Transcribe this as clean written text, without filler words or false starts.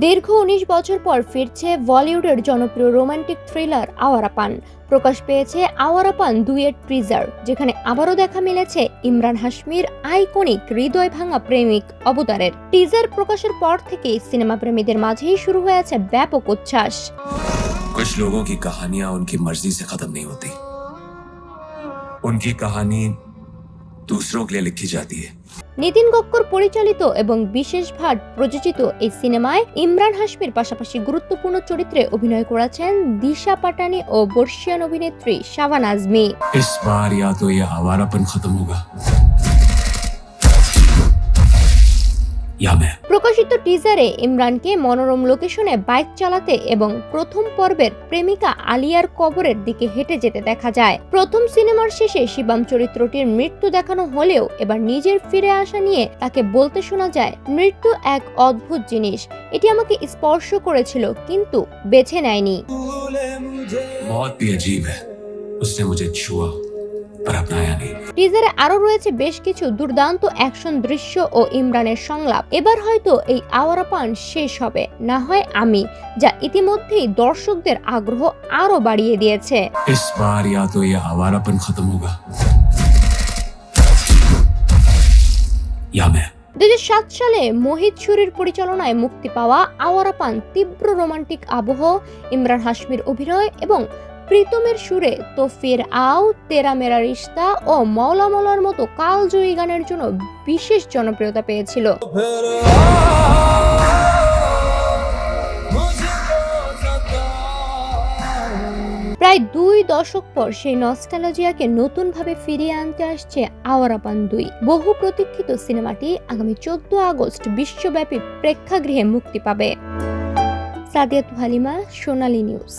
দীর্ঘ ১৯ বছর পর ফিরছে বলিউডের জনপ্রিয় রোমান্টিক থ্রিলার আওয়ারা পান। প্রকাশ পেয়েছে আওয়ারা পান ২ এর টিজার, যেখানে আবারও দেখা মিলেছে ইমরান হাশমির আইকনিক হৃদয় ভাঙা প্রেমিক অবতারের। টিজার প্রকাশের পর থেকেই সিনেমা প্রেমীদের মাঝেই শুরু হয়েছে ব্যাপক উচ্ছ্বাস। कुछ लोगों की कहानियां उनकी मर्जी से खत्म नहीं होती, उनकी कहानी दूसरों के लिए लिखी जाती है। নিতিন গক্কর পরিচালিত এবং বিশেষ ভাট প্রযোজিত এই সিনেমায় ইমরান হাশমির পাশাপাশি গুরুত্বপূর্ণ চরিত্রে অভিনয় করেছেন দিশা পাটানি ও বর্ষিয়ান অভিনেত্রী শাবানা আজমি। इस बार या तो ये आवारापन खत्म होगा या मैं। প্রকাশিত টিজারে ইমরানকে মনোরম লোকেশনে বাইক চালাতে এবং প্রথম পর্বের প্রেমিকা আলিয়ার কবরের দিকে হেঁটে যেতে দেখা যায়। প্রথম সিনেমার শেষে শিবাম চরিত্রটির মৃত্যু দেখানো হলেও এবার নিজের ফিরে আসা নিয়ে তাকে বলতে শোনা যায়, মৃত্যু এক অদ্ভুত জিনিস, এটি আমাকে স্পর্শ করেছিল কিন্তু বেছে নেয়নি। मौत भी अजीब है, उसने मुझे छुआ पर अपनाया नहीं। টিজারে আরো রয়েছে বেশ কিছু দুর্দান্ত অ্যাকশন দৃশ্য ও ইমরানের সংলাপ। এবার হয়তো এই আওয়ারা পান শেষ হবে, না হয় আমি, যা ইতিমধ্যেই দর্শকদের আগ্রহ আরো বাড়িয়ে দিয়েছে। इस बार या तो ये आवारापन खत्म होगा या मैं। ২০০৭ সালে মোহিত সুরির পরিচালনায় মুক্তি পাওয়া আওয়ারা পান তীব্র রোমান্টিক আবহ, ইমরান হাশমির অভিনয় এবং প্রীতমের সুরে তো ফির আও, তেরা মেরা রিশতা ও মৌলা মৌলার মতো কালজয়ী গানের জন্য বিশেষ জনপ্রিয়তা পেয়েছিল। প্রায় ২ দশক পর সেই নস্টালজিয়াকে নতুনভাবে ফিরিয়ে আনতে আসছে আওয়ারা পান ২। বহু প্রতীক্ষিত সিনেমাটি আগামী ১৪ আগস্ট বিশ্বব্যাপী প্রেক্ষাগৃহে মুক্তি পাবে। সাদিয়া তুহালিমা, সোনালী নিউজ।